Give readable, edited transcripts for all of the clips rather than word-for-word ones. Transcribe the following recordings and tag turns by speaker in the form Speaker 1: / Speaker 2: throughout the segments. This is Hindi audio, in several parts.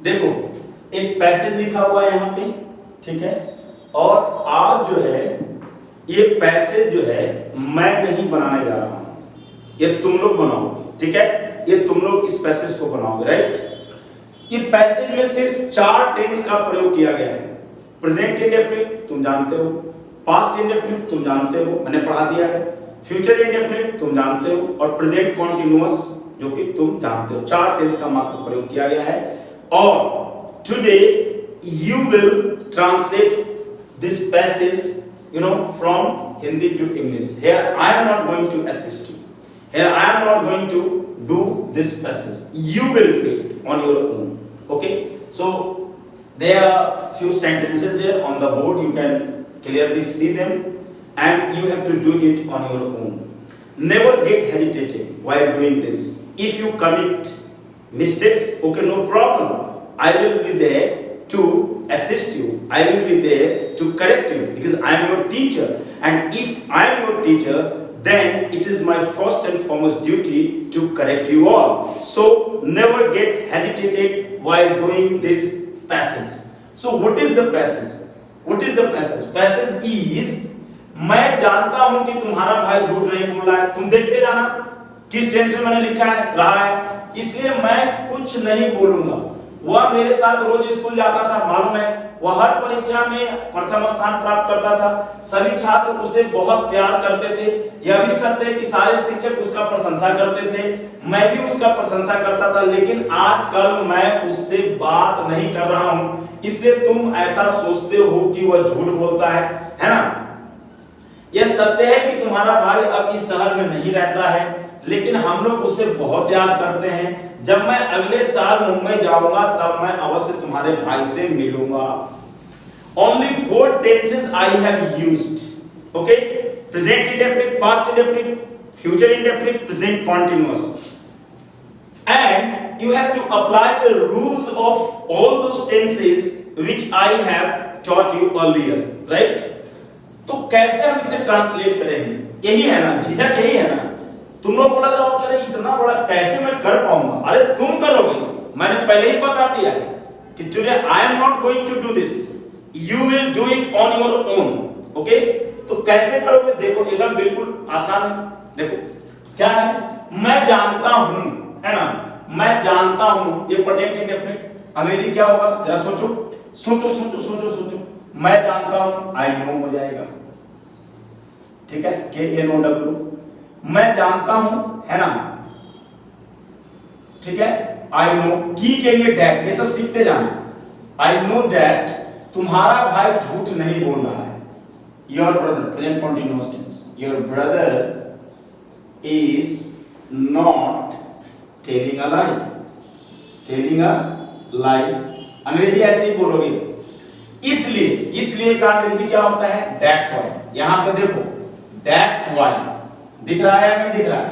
Speaker 1: देखो एक पैसेज लिखा हुआ है यहाँ पे, ठीक है, और आज जो है ये पैसेज जो है मैं नहीं बनाने जा रहा हूं, ये तुम लोग बनाओगे, ठीक है, ये तुम लोग इस पैसेज को बनाओगे, राइट। ये पैसेज में सिर्फ 4 टेंस का प्रयोग किया गया है। प्रेजेंट इंडेफिनिट तुम जानते हो, पास्ट इंडेफिनिट तुम जानते हो, मैंने पढ़ा दिया है, फ्यूचर इंडेफिनिट तुम जानते हो, और प्रेजेंट कॉन्टिन्यूअस जो कि तुम जानते हो। 4 टेंस का मात्र प्रयोग किया गया है। और today you will translate this passage, from Hindi to English. Here I am not going to assist you. Here I am not going to do this passage. You will do it on your own. Okay? So there are few sentences here on the board. You can clearly see them, and you have to do it on your own. Never get hesitated while doing this. If you commit mistakes, okay, no problem. I will be there to assist you. I will be there to correct you because I am your teacher, and if I am your teacher, then it is my first and foremost duty to correct you all. So never get hesitated while doing this passage. So what is the passage? What is the passage? Passage is, मैं जानता हूं कि तुम्हारा भाई झूठ नहीं बोल रहा है, तुम देखते जाना किस टेंस में मैंने लिखा है रहा है, इसलिए मैं कुछ नहीं बोलूंगा। वह मेरे साथ रोज स्कूल जाता था, मालूम है, वह हर परीक्षा में प्रथम स्थान प्राप्त करता था, सभी छात्र उसे बहुत प्यार करते थे, यह भी सत्य है कि सारे शिक्षक उसका प्रशंसा करते थे, मैं भी उसका प्रशंसा करता था, लेकिन आजकल मैं उससे बात नहीं कर रहा हूं, इसलिए तुम ऐसा सोचते हो कि वह झूठ बोलता है ना। यह सत्य है कि तुम्हारा भाई अब इस शहर में नहीं रहता है, लेकिन हम लोग उसे बहुत याद करते हैं। जब मैं अगले साल मुंबई जाऊंगा तब मैं अवश्य तुम्हारे भाई से मिलूंगा। Only 4 tenses I have used. Okay? Present indefinite, past indefinite, future indefinite, present continuous. And you have to apply the rules of all those tenses which I have taught you earlier, right? तो कैसे हम इसे ट्रांसलेट करेंगे? यही है ना, झिझक यही है ना। तुम लोग बोला जाओ कि अरे इतना बड़ा कैसे मैं कर पाऊंगा? अरे तुम करोगे, मैंने पहले ही बता दिया है कि today I am not going to do this, you will do it on your own. Okay, तो कैसे करोगे? देखो एकदम बिल्कुल आसान है। देखो क्या है, मैं जानता हूं, है ना, मैं जानता हूं, ये प्रेजेंट इंडेफिनिट, अंग्रेजी क्या होगा जरा सोचो सोचो सोचो सोचो सोचो। मैं जानता हूं, आई नो हो जाएगा, ठीक है, KNOW। मैं जानता हूं, है ना, ठीक है, आई नो, की के लिए डैट, ये सब सीखते जाना। आई नो डैट तुम्हारा भाई झूठ नहीं बोल रहा है। Your brother, present continuous tense, your brother is not telling a lie, telling a lie, अंग्रेजी ऐसे ही बोलोगे। इसलिए का अंग्रेजी क्या होता है? That's why. यहां पे देखो, दैट्स व्हाई दिख रहा है या नहीं दिख रहा है?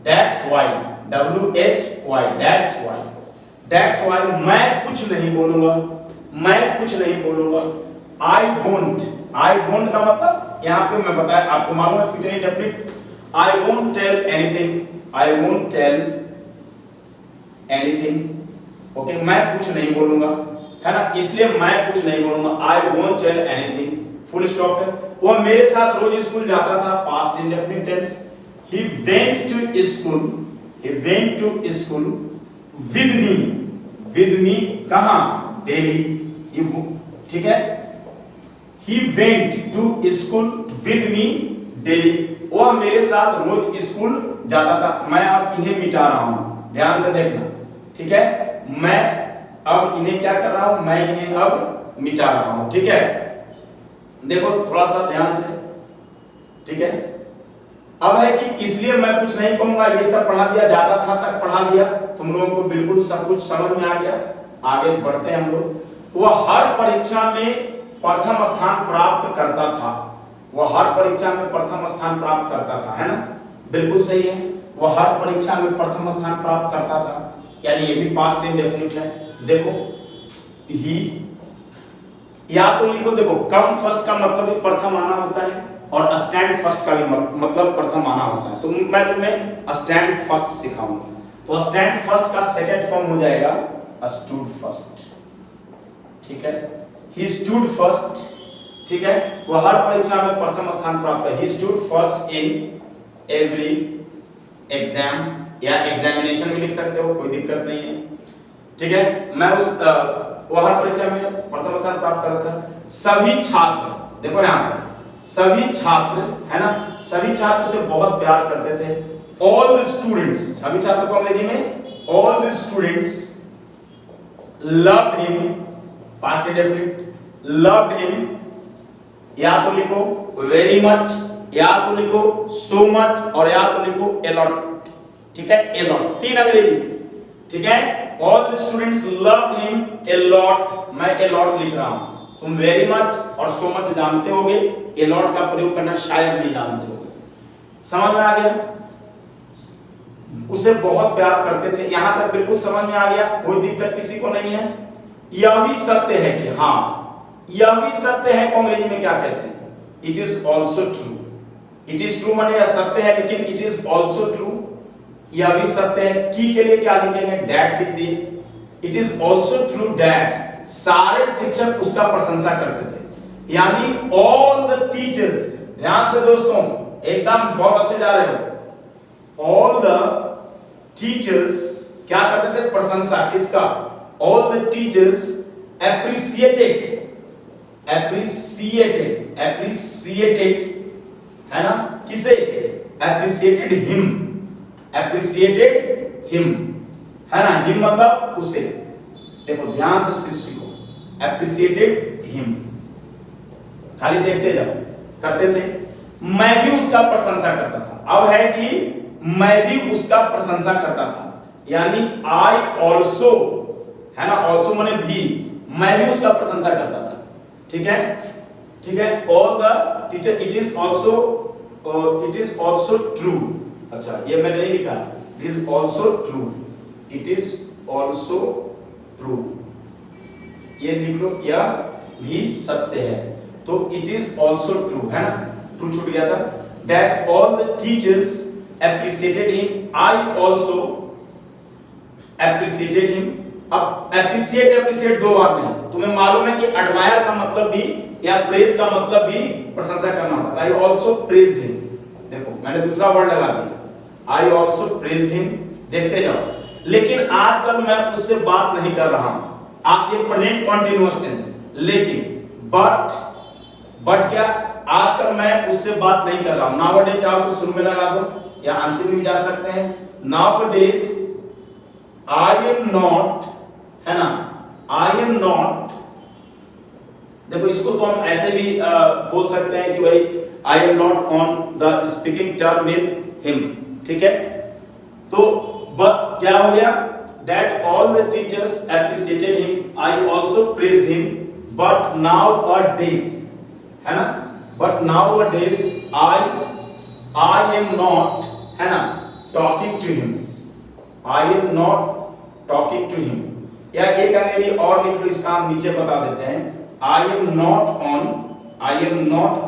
Speaker 1: That's why, WHY, that's why, that's why मैं कुछ नहीं बोलूंगा, मैं कुछ नहीं बोलूंगा। आई वोंट का मतलब यहां पे मैं बताया, आपको मालूम है future indefinite, I won't tell anything, I won't tell anything. Okay, मैं कुछ नहीं बोलूंगा, है ना, इसलिए मैं कुछ नहीं बोलूंगा। I won't tell anything, full stop है। वह मेरे साथ रोज स्कूल जाता था, past indefinite tense. He went to school, he went to school with me कहां? Daily, ठीक है, he went to school with me daily, वह मेरे साथ रोज स्कूल जाता था। मैं अब इन्हें मिटा रहा हूं, ध्यान से देखना, ठीक है, मैं अब इन्हें क्या कर रहा हूं? मैं इन्हें अब मिटा रहा हूं, ठीक है। देखो थोड़ा सा ध्यान से, ठीक है। अब है कि इसलिए मैं कुछ नहीं कहूंगा, ये सब पढ़ा दिया, जाता था तक पढ़ा दिया, तुम लोगों को बिल्कुल सब कुछ समझ में आ गया। आगे बढ़ते हैं हम लोग। वह हर परीक्षा में प्रथम स्थान प्राप्त करता था, वह हर परीक्षा में प्रथम स्थान प्राप्त करता था, है ना, बिल्कुल सही है, वह हर परीक्षा में प्रथम स्थान प्राप्त करता था, यानी ये भी पास्ट इंडेफिनिट है। देखो ही, या तो लिखो, देखो कम फर्स्ट का मतलब प्रथम आना होता है, और स्टैंड फर्स्ट का भी मतलब प्रथम आना होता है। तो मैं तुम्हें स्टैंड फर्स्ट सिखाऊंगा। तो स्टैंड फर्स्ट का सेकंड फॉर्म हो जाएगा स्टूड फर्स्ट, ठीक है, ही स्टूड फर्स्ट, ठीक है, वो हर परीक्षा में प्रथम स्थान प्राप्त कर, he stood first in every exam, या एग्जामिनेशन भी लिख सकते हो, कोई दिक्कत नहीं है, ठीक है। मैं उस वो हर परीक्षा में प्रथम स्थान प्राप्त कर रहा था। सभी छात्र, देखो यहाँ पे सभी छात्र, है ना, सभी छात्र उसे बहुत प्यार करते थे। ऑल द स्टूडेंट्स, सभी छात्र को अंग्रेजी में all the students loved him, past indefinite, loved him, या तो लिखो वेरी मच, या तो लिखो सो मच, और या तो लिखो a lot, ठीक है, a lot, 3 अंग्रेजी, ठीक है। All the students loved him a lot, मैं a lot लिख रहा हूं, तुम वेरी मच और सो मच जानते होगे, a lot का प्रयोग करना शायद नहीं जानते होगे, समझ में आ गया। उसे बहुत प्यार करते थे, यहां तक बिल्कुल समझ में आ गया, कोई दिक्कत किसी को नहीं है। यह भी सत्य है कि, हाँ यह भी सत्य है को अंग्रेजी में क्या कहते हैं, it is also true, it is true माने यह सत्य है, लेकिन इट इज ऑल्सो ट्रू, यह भी सत्य है। की के लिए क्या लिखेंगे, डैट लिख दिए। It is also true that, सारे शिक्षक उसका प्रशंसा करते थे, यानी ऑल द टीचर्स, ध्यान से दोस्तों एकदम बहुत अच्छे जा रहे हो, ऑल द टीचर्स क्या करते थे, प्रशंसा, किसका, all the teachers appreciated, appreciated, appreciated, है ना, किसे, एप्रिसिएटेड हिम, एप्रिसिएटेड हिम, है ना, हिम मतलब उसे, देखो ध्यान से शिष्य को, एप्रिसिएटेड हिम, खाली देखते जाओ, करते थे। मैं भी उसका प्रशंसा करता था, अब है कि मैं भी उसका प्रशंसा करता था, यानी आई ऑल्सो, है ना, ऑल्सो माने भी, मैं भी उसका प्रशंसा करता था, ठीक है, ठीक है। All the teacher, it is also, it is also true, अच्छा ये मैंने नहीं लिखा, it is also true, it is also true, ये लिख लो, यह भी सत्य है, तो इट इज ऑल्सो ट्रू, है ना, ट्रू छूट गया था। That all the teachers appreciated him, I also appreciated him. अब एप्रिसिएट, एप्रिसिएट 2 बार नहीं, तुम्हें मालूम है कि एडमायर का मतलब भी या प्रेज का मतलब भी प्रशंसा करना होता है। आई ऑल्सो प्रेज्ड हिम, देखो मैंने दूसरा वर्ड लगा दिया, आई ऑल्सो प्रेज्ड हिम, देखते जाओ। लेकिन आजकल मैं उससे बात नहीं कर रहा हूं, आप ये प्रेजेंट कंटीन्यूअस टेंस, लेकिन बट क्या, आजकल मैं उससे बात नहीं कर रहा हूं। नाउअडेज चाहो तो शुरू में लगा दो या अंत में भी जा सकते हैं। नाउअडेज आई एम नॉट, है ना, आई एम नॉट, देखो इसको तो हम ऐसे भी बोल सकते हैं कि भाई I am not on the speaking term with him, ठीक है। तो बट क्या हो गया, that all the teachers appreciated him, I also praised him, but nowadays, है ना, but nowadays I am not, है ना, talking to him, I am not talking to him. या एक अंग्रेजी और लिख लो, इसका हम नीचे बता देते हैं, आई am not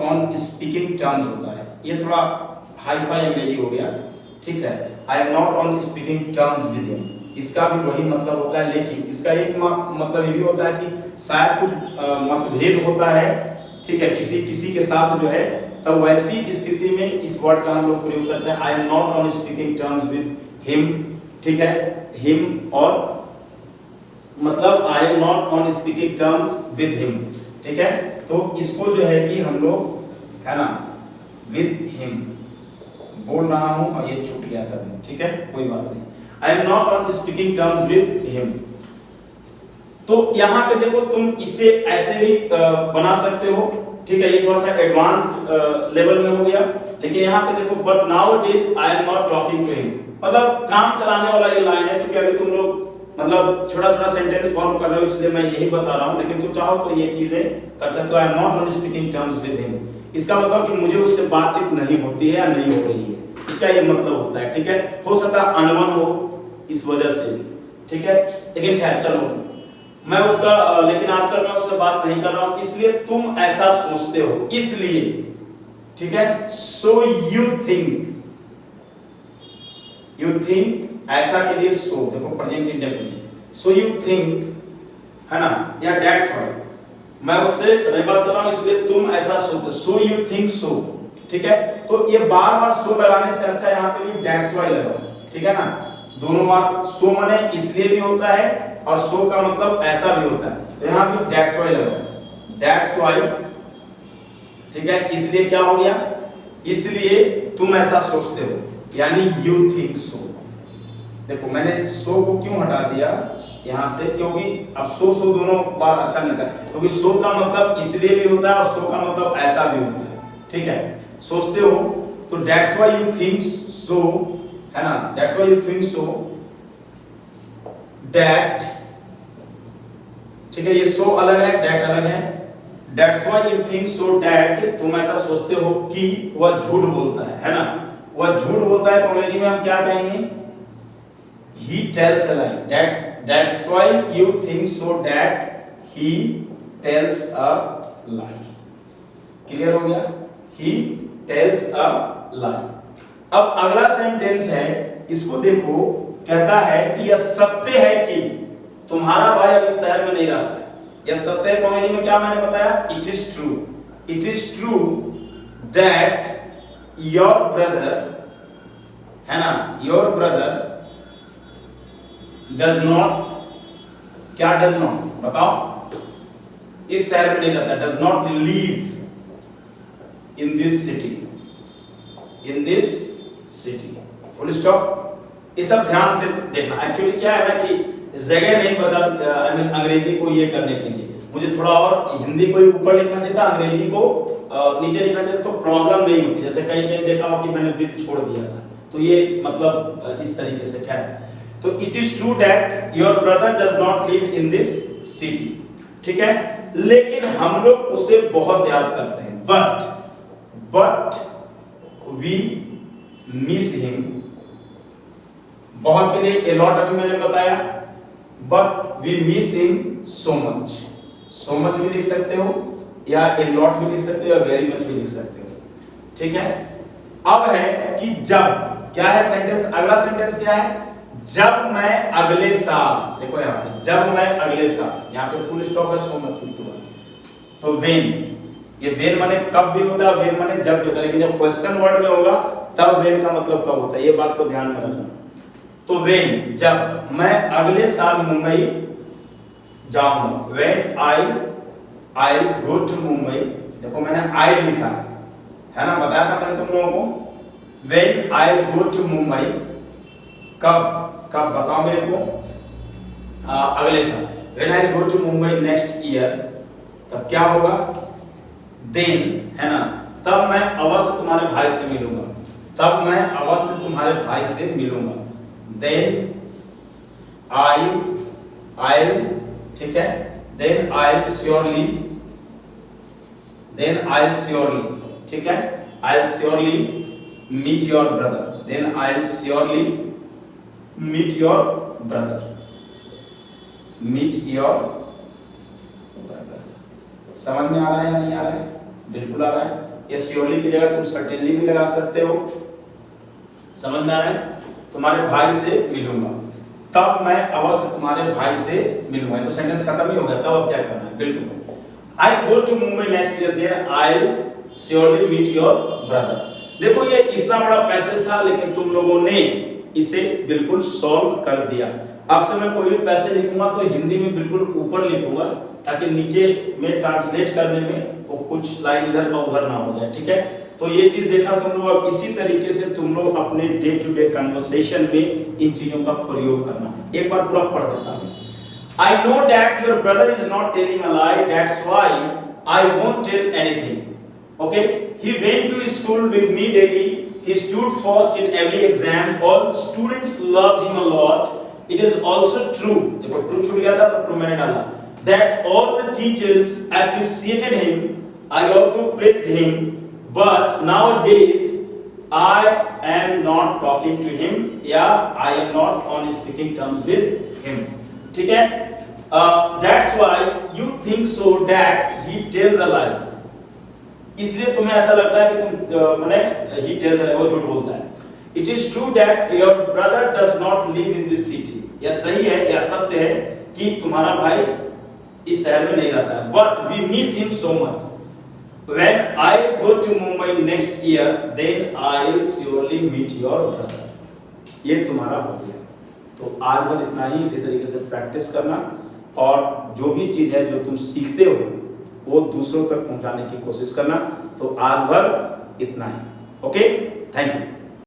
Speaker 1: on speaking terms होता है, ये थोड़ा हाई-फाई अंग्रेजी हो गया, ठीक है। आई am not on speaking terms with him, इसका भी वही मतलब होता है, लेकिन इसका एक मतलब ये भी होता है कि शायद कुछ मतभेद होता है, ठीक है, किसी के साथ जो है, तब वैसी स्थिति में इस वर्ड का हम लोग प्रयोग करते हैं, आई am not on speaking terms with him, ठीक है। हिम और मतलब आई am not on speaking terms with him, ठीक है। तो इसको जो है कि हम लोग, है ना, विद हिम बोल रहा हूं और ये छूट गया था, ठीक है, कोई बात नहीं। आई am not on speaking terms with him. तो यहां पे देखो तुम इसे ऐसे भी बना सकते हो, ठीक है, ये थोड़ा सा एडवांस्ड लेवल में हो गया, लेकिन यहां पे देखो but nowadays I am not talking to him, मतलब काम चलाने वाला ये लाइन है, क्योंकि अगर तुम लोग मतलब छोटा-छोटा सेंटेंस फॉर्म कर रहे हो इसलिए मैं यही बता रहा हूं, लेकिन तुम चाहो तो ये चीजें कर सकते हो। आई am not on speaking terms with him, इसका मतलब कि मुझे उससे बातचीत नहीं होती है या नहीं हो रही है, इसका ये मतलब होता है, ठीक है। हो सकता है अनबन हो इस वजह से, ठीक है, लेकिन खैर चलो, मैं उसका लेकिन आजकल मैं उससे बात नहीं कर रहा हूं, इसलिए तुम ऐसा सोचते हो, इसलिए, ठीक है। सो यू थिंक, ऐसा के लिए सो, देखो present indefinite, so you think, है ना, या दैट्स व्हाई, मैं उससे नहीं बात कर रहा हूं इसलिए तुम ऐसा सोचते, सो यू थिंक सो, ठीक है। तो ये बार बार सो लगाने से अच्छा यहाँ पे भी दैट्स व्हाई लगाओ, ठीक है ना। दोनों बार सो माने इसलिए भी होता है और सो का मतलब ऐसा भी होता है, तो यहाँ भी दैट्स व्हाई लगाओ, दैट्स व्हाई, ठीक है। इसलिए क्या हो गया, इसलिए तुम ऐसा सोचते हो, यानी यू थिंक सो। देखो मैंने सो को क्यों हटा दिया यहां से, क्योंकि अब सो दोनों बार अच्छा नहीं था, क्योंकि सो का मतलब इसलिए भी होता है और सो का मतलब ऐसा भी होता है, ठीक है। सोचते हो तो that's why you think so, है ना, that's why you think so that, ठीक है। ये सो अलग है, दैट अलग है। That's why you think so that, तुम ऐसा सोचते हो कि वह झूठ बोलता है ना, वह झूठ बोलता है। तो अंग्रेजी में हम क्या कहेंगे, he tells a lie, that's why you think so that he tells a lie, clear हो गया, he tells a lie। अब अगला सेंटेंस है, इसको देखो, कहता है कि यह सत्य है कि तुम्हारा भाई अभी शहर में नहीं रहता है। यह सत्य है अंग्रेजी में क्या मैंने बताया, it is true that your brother, है ना, योर ब्रदर डज नॉट, क्या डज नॉट बताओ, इस शहर में नहीं रहता, does not live in this city, full stop. ये सब ध्यान से देखना। एक्चुअली क्या है ना कि जगह नहीं बचा, अंग्रेजी को ये करने के लिए मुझे थोड़ा और हिंदी को ऊपर लिखना चाहिए था, अंग्रेजी को नीचे लिखना चाहिए, तो प्रॉब्लम नहीं होती। जैसे कहीं कहीं देखा हो कि मैंने विद छोड़ दिया था, तो ये मतलब इस तरीके से क्या है। तो it is true that your brother does not live in this city, ठीक है, लेकिन हम लोग उसे बहुत याद करते हैं, बट वी मिस हिम। बहुत के लिए ए लॉट अभी मैंने बताया, but we miss him so much भी लिख सकते हो, या ए लॉट भी लिख सकते हो, या वेरी मच भी लिख सकते हो, ठीक है। अब है कि जब, क्या है सेंटेंस, अगला सेंटेंस क्या है, जब मैं अगले साल, देखो यहाँ पे जब मैं अगले साल, यहाँ पे फुल स्टॉप है, सो मच लिखा, तो वेन, ये वेन माने कब भी होता है, वेन माने जब भी होता है, लेकिन जब क्वेश्चन वर्ड में होगा तब वेन का मतलब कब होता है, ये बात को ध्यान में रखना। तो वेन, जब मैं अगले साल मुंबई जाऊंगा, when I go to Mumbai, देखो मैंने आई लिखा है ना, बताया था मैंने तुम लोगों को, when I go to Mumbai, कब बताओ मेरे को, अगले साल। When I go to Mumbai next year, तब क्या होगा, देन, है ना, तब मैं अवश्य तुम्हारे भाई से मिलूंगा, तब मैं अवश्य तुम्हारे भाई से मिलूंगा। देन आई, ठीक है, देन आई श्योरली, ठीक है, I surely meet your brother, then I surely meet your brother, समझ में आ रहा है या नहीं आ रहा है, बिल्कुल आ रहा है। ये श्योरली की जगह तुम सर्टेनली भी लगा सकते हो, समझ में आ रहा है, तुम्हारे भाई से मिलूंगा, तब मैं अवश्य तुम्हारे भाई से मिलूंगा, तो सेंटेंस खत्म ही हो गया। तब अब क्या करना है, बिल्कुल, I go to Mumbai next year, then I surely meet your brother. देखो ये इतना बड़ा पैसेज था, लेकिन तुम लोगों ने इसे बिल्कुल सॉल्व कर दिया। अब से मैं कोई भी पैसेज लिखूंगा तो हिंदी में बिल्कुल ऊपर लिखूंगा, ताकि नीचे में ट्रांसलेट करने में वो कुछ लाइन इधर का उधर ना हो जाए, ठीक है। तो ये चीज देखा तुम लोग, अब इसी तरीके से तुम लोग अपने डे टू डे कन्वर्सेशन में इन चीजों का प्रयोग करना। एक बार पूरा पढ़ देता हूं। I know that your brother is not telling a lie, that's why I won't tell anything. Okay, he went to school with me daily, he stood first in every exam, all the students loved him a lot. It is also true, देखो true छूट गया था तो true मैंने डाला, that all the teachers appreciated him, I also praised him, but nowadays I am not talking to him, yeah, I am not on speaking terms with him. ठीक है, that's why you think so that he tells a lie. इसलिए तुम्हें ऐसा लगता है कि तुम माने he tells a lie, वो झूठ बोलता है. It is true that your brother does not live in this city. या सही है या सत्य है कि तुम्हारा भाई इस शहर में नहीं रहता है, but we miss him so much. When I go to Mumbai next year, then I will surely meet your brother. ये तुम्हारा हो गया। तो आज भर इतना ही, इसी तरीके से प्रैक्टिस करना और जो भी चीज़ है जो तुम सीखते हो वो दूसरों तक पहुंचाने की कोशिश करना। तो आज भर इतना ही। Okay, thank you.